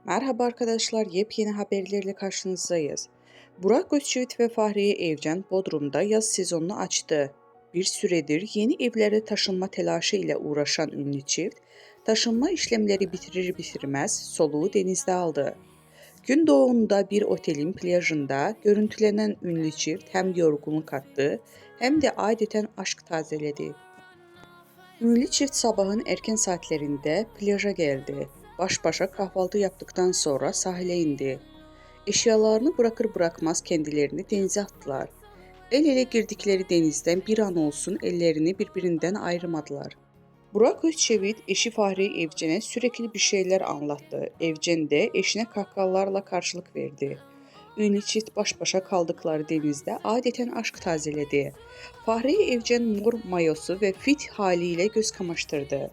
Merhaba arkadaşlar, yepyeni haberlerle karşınızdayız. Burak Özçivit ve Fahriye Evcen Bodrum'da yaz sezonunu açtı. Bir süredir yeni evlere taşınma telaşı ile uğraşan ünlü çift, taşınma işlemleri bitirir bitirmez soluğu denizde aldı. Gün doğumunda bir otelin plajında görüntülenen ünlü çift hem yorgunluk attı hem de adeten aşk tazeledi. Ünlü çift sabahın erken saatlerinde plaja geldi. Baş başa kahvaltı yaptıktan sonra sahile indi. Eşyalarını bırakır bırakmaz kendilerini denize attılar. El ele girdikleri denizden bir an olsun ellerini birbirinden ayırmadılar. Burak Özçivit eşi Fahriye Evcen'e sürekli bir şeyler anlattı. Evcen de eşine kahkahalarla karşılık verdi. Ünlü çift baş başa kaldıkları denizde adeten aşk tazeledi. Fahriye Evcen mor mayosu ve fit haliyle göz kamaştırdı.